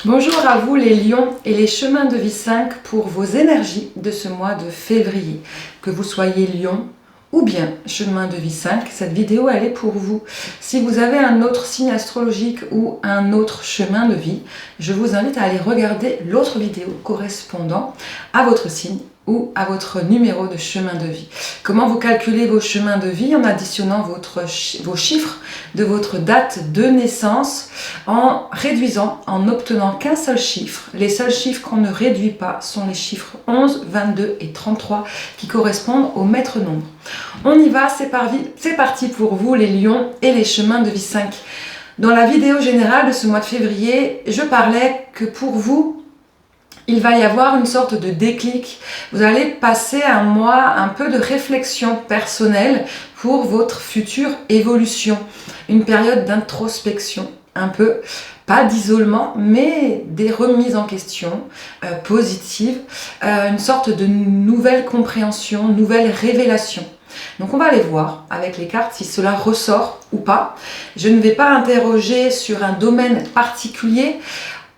Bonjour à vous les lions et les chemins de vie 5 pour vos énergies de ce mois de février. Que vous soyez lion ou bien chemin de vie 5, cette vidéo elle est pour vous. Si vous avez un autre signe astrologique ou un autre chemin de vie, je vous invite à aller regarder l'autre vidéo correspondant à votre signe ou à votre numéro de chemin de vie. Comment vous calculez vos chemins de vie en additionnant vos chiffres de votre date de naissance, en réduisant, en n'obtenant qu'un seul chiffre. Les seuls chiffres qu'on ne réduit pas sont les chiffres 11, 22 et 33 qui correspondent au maître nombre. On y va, c'est parti pour vous les lions et les chemins de vie 5. Dans la vidéo générale de ce mois de février, je parlais que pour vous, il va y avoir une sorte de déclic. Vous allez passer un mois un peu de réflexion personnelle pour votre future évolution. Une période d'introspection, un peu, pas d'isolement, mais des remises en question positives, une sorte de nouvelle compréhension, nouvelle révélation. Donc on va aller voir avec les cartes si cela ressort ou pas. Je ne vais pas interroger sur un domaine particulier.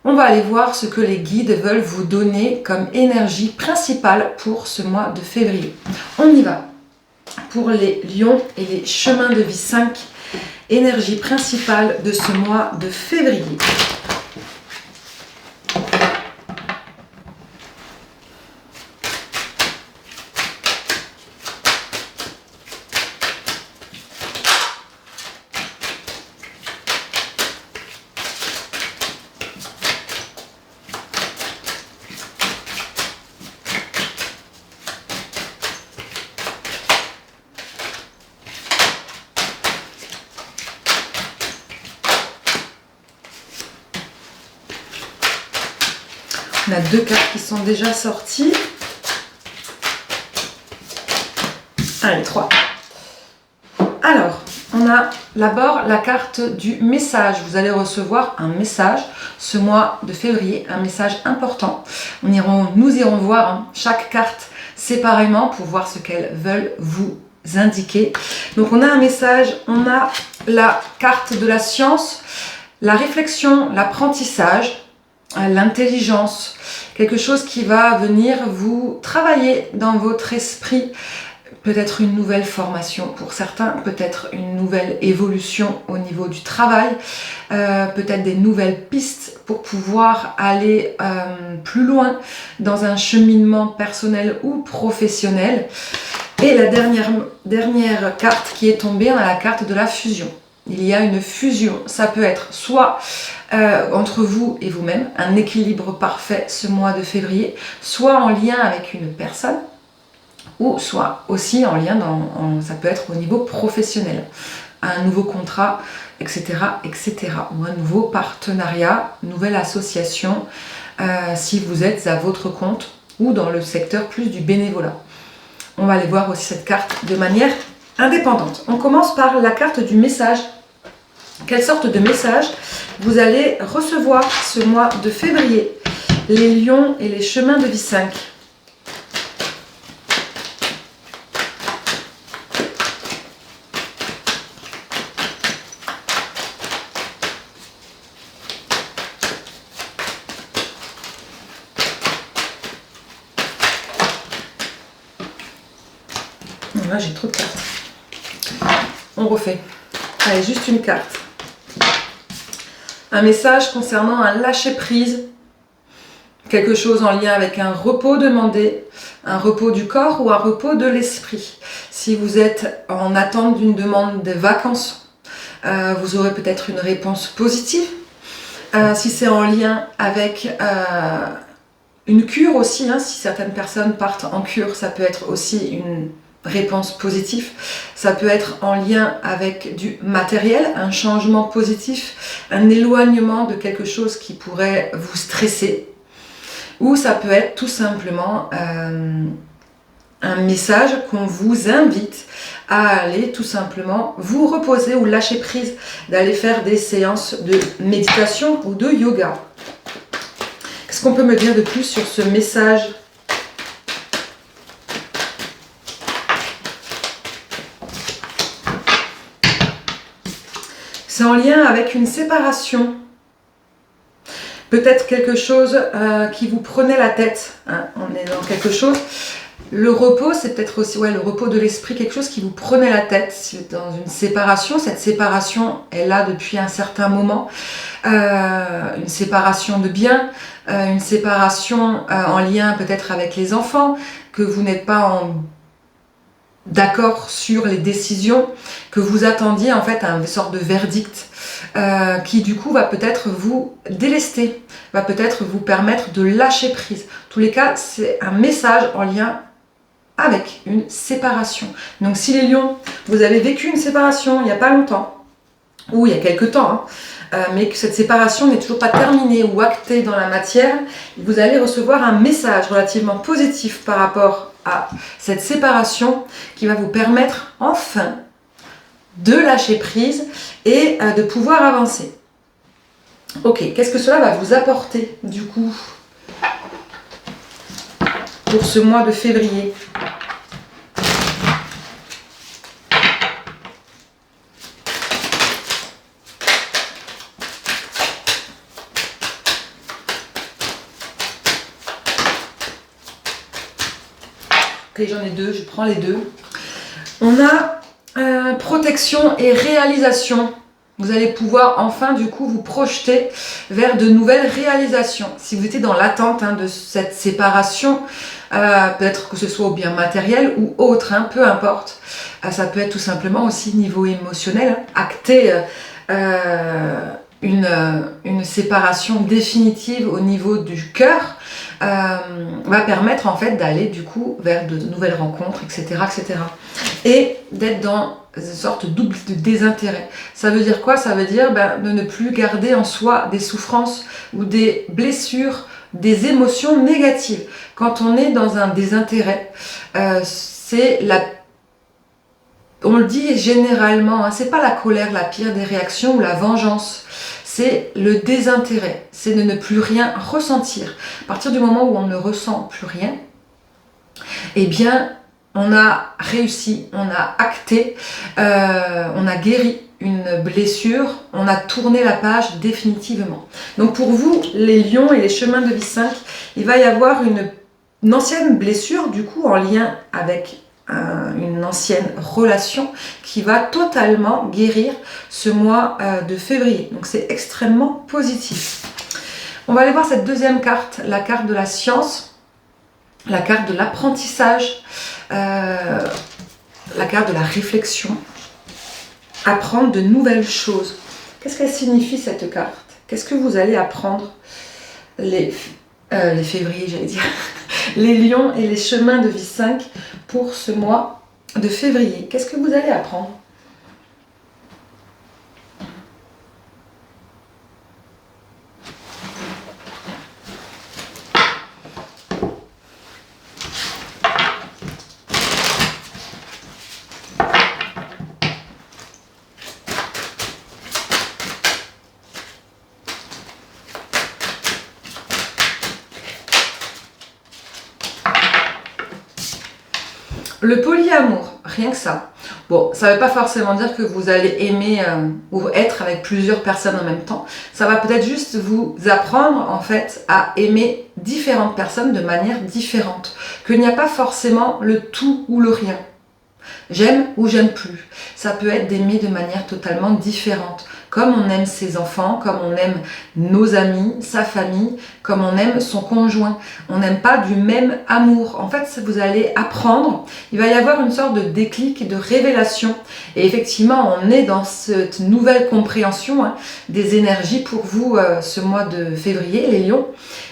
On va aller voir ce que les guides veulent vous donner comme énergie principale pour ce mois de février. On y va. Pour les lions et les chemins de vie 5, énergie principale de ce mois de février. On a deux cartes qui sont déjà sorties. Allez, 3. Alors, on a d'abord la carte du message. Vous allez recevoir un message ce mois de février, un message important. Nous irons voir chaque carte séparément pour voir ce qu'elles veulent vous indiquer. Donc on a un message, on a la carte de la science, la réflexion, l'apprentissage, l'intelligence, quelque chose qui va venir vous travailler dans votre esprit, peut-être une nouvelle formation pour certains, peut-être une nouvelle évolution au niveau du travail, peut-être des nouvelles pistes pour pouvoir aller plus loin dans un cheminement personnel ou professionnel. Et la dernière carte qui est tombée, on a la carte de la fusion. Il y a une fusion, ça peut être soit entre vous et vous-même, un équilibre parfait ce mois de février, soit en lien avec une personne, ou soit aussi en lien, ça peut être au niveau professionnel, un nouveau contrat, etc., etc., ou un nouveau partenariat, nouvelle association, si vous êtes à votre compte, ou dans le secteur plus du bénévolat. On va aller voir aussi cette carte de manière indépendante. On commence par la carte du message. Quelle sorte de message vous allez recevoir ce mois de février, les lions et les chemins de vie 5. Là j'ai trop de cartes. On refait. Allez, juste une carte. Un message concernant un lâcher-prise, quelque chose en lien avec un repos demandé, un repos du corps ou un repos de l'esprit. Si vous êtes en attente d'une demande de vacances, vous aurez peut-être une réponse positive. Si c'est en lien avec une cure aussi, si certaines personnes partent en cure, ça peut être aussi une réponse positive. Ça peut être en lien avec du matériel, un changement positif, un éloignement de quelque chose qui pourrait vous stresser. Ou ça peut être tout simplement un message qu'on vous invite à aller tout simplement vous reposer ou lâcher prise, d'aller faire des séances de méditation ou de yoga. Qu'est-ce qu'on peut me dire de plus sur ce message ? C'est en lien avec une séparation. peut-être quelque chose qui vous prenait la tête, hein. On est dans quelque chose. Le repos, c'est peut-être aussi le repos de l'esprit, quelque chose qui vous prenait la tête. Si vous êtes dans une séparation, cette séparation est là depuis un certain moment. Une séparation de biens, une séparation en lien peut-être avec les enfants, que vous n'êtes pas d'accord sur les décisions, que vous attendiez en fait à une sorte de verdict qui du coup va peut-être vous délester, va peut-être vous permettre de lâcher prise. En tous les cas, c'est un message en lien avec une séparation. Donc si les lions, vous avez vécu une séparation il n'y a pas longtemps, ou il y a quelques temps, mais que cette séparation n'est toujours pas terminée ou actée dans la matière, vous allez recevoir un message relativement positif par rapport à cette séparation qui va vous permettre enfin de lâcher prise et de pouvoir avancer. Ok, qu'est-ce que cela va vous apporter du coup pour ce mois de février? Ok, j'en ai deux, je prends les deux. On a protection et réalisation. Vous allez pouvoir enfin du coup vous projeter vers de nouvelles réalisations. Si vous étiez dans l'attente de cette séparation, peut-être que ce soit au bien matériel ou autre, peu importe. Ça peut être tout simplement aussi niveau émotionnel, acter une séparation définitive au niveau du cœur. Va permettre en fait d'aller du coup vers de nouvelles rencontres, etc. etc. Et d'être dans une sorte double de désintérêt. Ça veut dire quoi? Ça veut dire de ne plus garder en soi des souffrances ou des blessures, des émotions négatives. Quand on est dans un désintérêt, c'est la... On le dit généralement, c'est pas la colère la pire des réactions ou la vengeance. C'est le désintérêt, c'est de ne plus rien ressentir. À partir du moment où on ne ressent plus rien, eh bien, on a réussi, on a acté, on a guéri une blessure, on a tourné la page définitivement. Donc pour vous, les lions et les chemins de vie 5, il va y avoir une ancienne blessure, du coup, en lien avec une ancienne relation qui va totalement guérir ce mois de février. Donc c'est extrêmement positif. On va aller voir cette deuxième carte, la carte de la science, la carte de l'apprentissage, la carte de la réflexion, apprendre de nouvelles choses. Qu'est-ce qu'elle signifie cette carte? Qu'est-ce que vous allez apprendre les février, j'allais dire, les lions et les chemins de vie 5 pour ce mois de février? Qu'est-ce que vous allez apprendre? Le polyamour, rien que ça. Bon, ça ne veut pas forcément dire que vous allez aimer ou être avec plusieurs personnes en même temps. Ça va peut-être juste vous apprendre en fait à aimer différentes personnes de manière différente. Qu'il n'y a pas forcément le tout ou le rien. J'aime ou j'aime plus. Ça peut être d'aimer de manière totalement différente. Comme on aime ses enfants, comme on aime nos amis, sa famille, comme on aime son conjoint. On n'aime pas du même amour. En fait, vous allez apprendre, il va y avoir une sorte de déclic, de révélation. Et effectivement, on est dans cette nouvelle compréhension des énergies pour vous ce mois de février, les lions.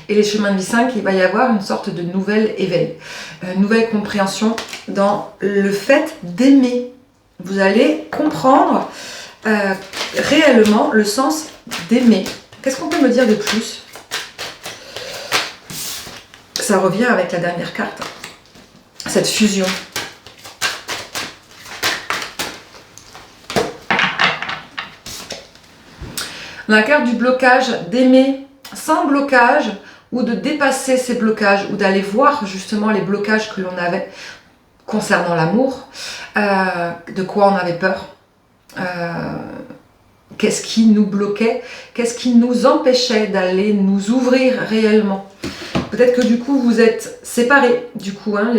Et les chemins de vie 5, il va y avoir une sorte de nouvel éveil, nouvelle compréhension dans le fait d'aimer. Vous allez comprendre réellement le sens d'aimer. Qu'est-ce qu'on peut me dire de plus? Ça revient avec la dernière carte, cette fusion. La carte du blocage, d'aimer sans blocage, ou de dépasser ces blocages, ou d'aller voir justement les blocages que l'on avait concernant l'amour, de quoi on avait peur, Qu'est-ce qui nous bloquait? Qu'est-ce qui nous empêchait d'aller nous ouvrir réellement? Peut-être que du coup vous êtes séparés, du coup, hein,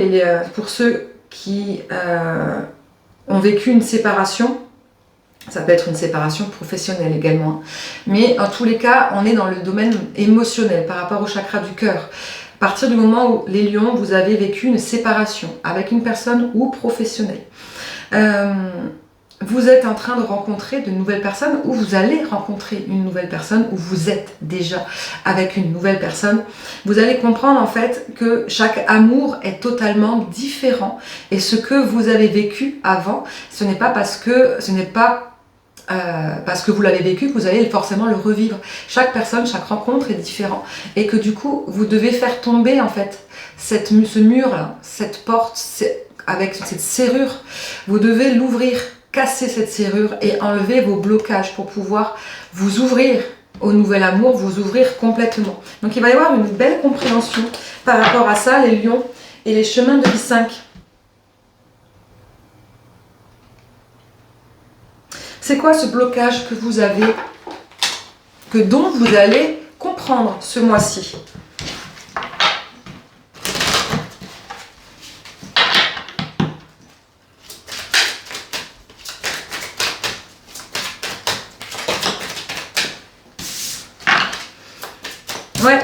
pour ceux qui ont vécu une séparation, ça peut être une séparation professionnelle également, hein. Mais en tous les cas, on est dans le domaine émotionnel par rapport au chakra du cœur. À partir du moment où les lions, vous avez vécu une séparation avec une personne ou professionnelle, vous êtes en train de rencontrer de nouvelles personnes ou vous allez rencontrer une nouvelle personne ou vous êtes déjà avec une nouvelle personne, vous allez comprendre en fait que chaque amour est totalement différent et ce que vous avez vécu avant, ce n'est pas parce que vous l'avez vécu que vous allez forcément le revivre. Chaque personne, chaque rencontre est différente et que du coup vous devez faire tomber en fait ce mur là, cette porte avec cette serrure, vous devez l'ouvrir, casser cette serrure et enlever vos blocages pour pouvoir vous ouvrir au nouvel amour, vous ouvrir complètement. Donc il va y avoir une belle compréhension par rapport à ça, les lions et les chemins de vie 5. C'est quoi ce blocage que vous avez, dont vous allez comprendre ce mois-ci? Ouais,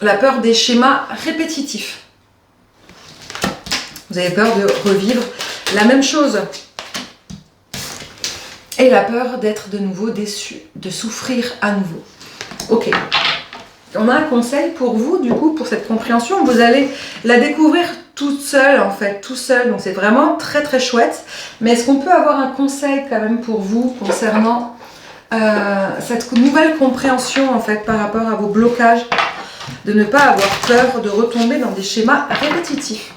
la peur des schémas répétitifs. Vous avez peur de revivre la même chose. Et la peur d'être de nouveau déçu, de souffrir à nouveau. Ok. On a un conseil pour vous, du coup, pour cette compréhension. Vous allez la découvrir toute seule, en fait, tout seul. Donc c'est vraiment très très chouette. Mais est-ce qu'on peut avoir un conseil quand même pour vous concernant cette nouvelle compréhension en fait par rapport à vos blocages, de ne pas avoir peur de retomber dans des schémas répétitifs?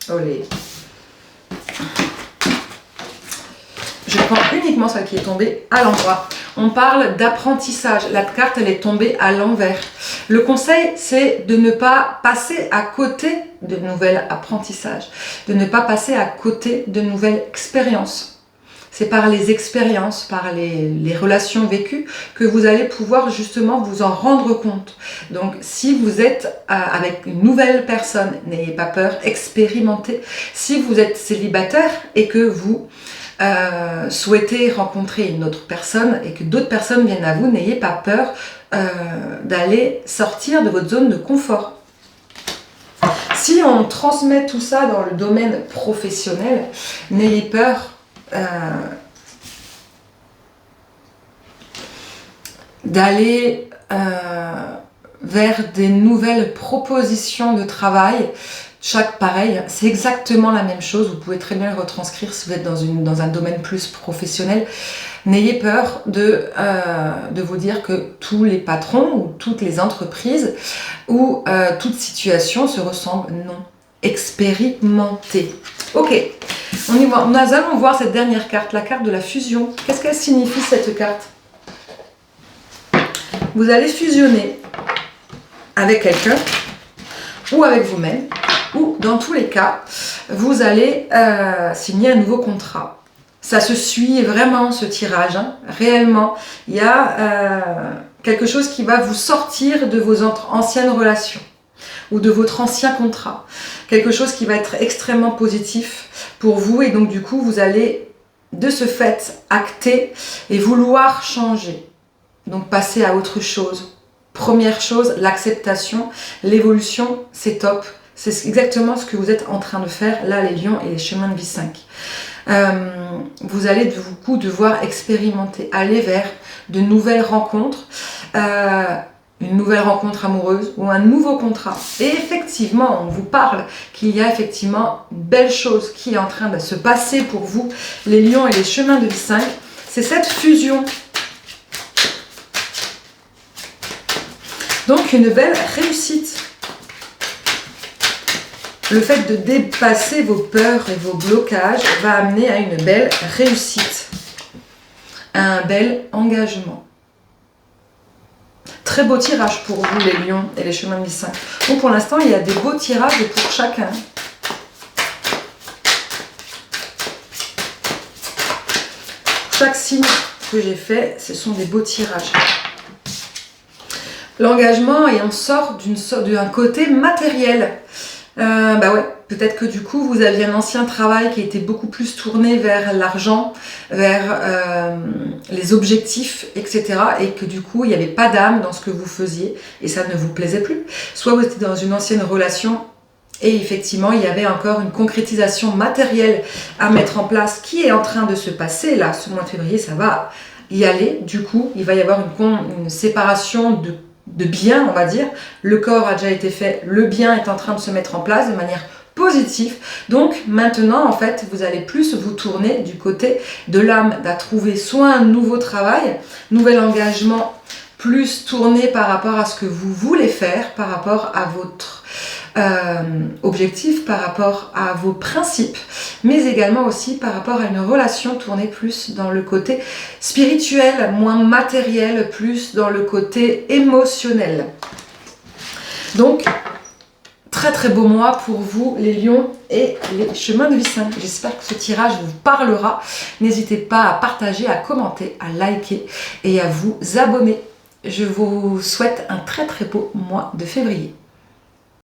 Olé. Je prends uniquement celle qui est tombée à l'endroit. On parle d'apprentissage. La carte, elle est tombée à l'envers. Le conseil, c'est de ne pas passer à côté de nouveaux apprentissages, de ne pas passer à côté de nouvelles expériences. C'est par les expériences, par les relations vécues que vous allez pouvoir justement vous en rendre compte. Donc si vous êtes avec une nouvelle personne, n'ayez pas peur, expérimentez. Si vous êtes célibataire et que vous souhaitez rencontrer une autre personne et que d'autres personnes viennent à vous, n'ayez pas peur d'aller sortir de votre zone de confort. Si on transmet tout ça dans le domaine professionnel, n'ayez peur d'aller vers des nouvelles propositions de travail. Pareil, c'est exactement la même chose. Vous pouvez très bien le retranscrire si vous êtes dans un domaine plus professionnel. N'ayez peur de vous dire que tous les patrons ou toutes les entreprises ou toute situation se ressemblent. Non. Expérimentez. Ok, on y va. Nous allons voir cette dernière carte, la carte de la fusion. Qu'est-ce qu'elle signifie cette carte? Vous allez fusionner avec quelqu'un ou avec vous-même, ou dans tous les cas, vous allez signer un nouveau contrat. Ça se suit vraiment ce tirage, hein. Réellement, il y a quelque chose qui va vous sortir de vos anciennes relations ou de votre ancien contrat. Quelque chose qui va être extrêmement positif pour vous et donc du coup, vous allez de ce fait acter et vouloir changer. Donc passer à autre chose. Première chose, l'acceptation, l'évolution, c'est top. C'est exactement ce que vous êtes en train de faire, là, les lions et les chemins de vie 5. Vous allez du coup devoir expérimenter, aller vers de nouvelles rencontres, une nouvelle rencontre amoureuse ou un nouveau contrat. Et effectivement, on vous parle qu'il y a effectivement une belle chose qui est en train de se passer pour vous, les lions et les chemins de vie 5. C'est cette fusion. Donc une belle réussite. Le fait de dépasser vos peurs et vos blocages va amener à une belle réussite, à un bel engagement. Très beau tirage pour vous les lions et les chemins de vie 5. Donc pour l'instant, il y a des beaux tirages pour chacun. Chaque signe que j'ai fait, ce sont des beaux tirages. L'engagement, et on sort d'un côté matériel. Bah ouais, peut-être que du coup, vous aviez un ancien travail qui était beaucoup plus tourné vers l'argent, vers les objectifs, etc. Et que du coup, il n'y avait pas d'âme dans ce que vous faisiez et ça ne vous plaisait plus. Soit vous étiez dans une ancienne relation et effectivement, il y avait encore une concrétisation matérielle à mettre en place qui est en train de se passer. Là, ce mois de février, ça va y aller. Du coup, il va y avoir une séparation de biens, on va dire. Le corps a déjà été fait, le bien est en train de se mettre en place de manière positive. Donc maintenant, en fait, vous allez plus vous tourner du côté de l'âme, à trouver soit un nouveau travail, nouvel engagement, plus tourné par rapport à ce que vous voulez faire, par rapport à votre objectif, par rapport à vos principes, mais également aussi par rapport à une relation tournée plus dans le côté spirituel, moins matériel, plus dans le côté émotionnel. Donc, très très beau mois pour vous les lions et les chemins de vie 5. J'espère que ce tirage vous parlera. N'hésitez pas à partager, à commenter, à liker et à vous abonner. Je vous souhaite un très très beau mois de février.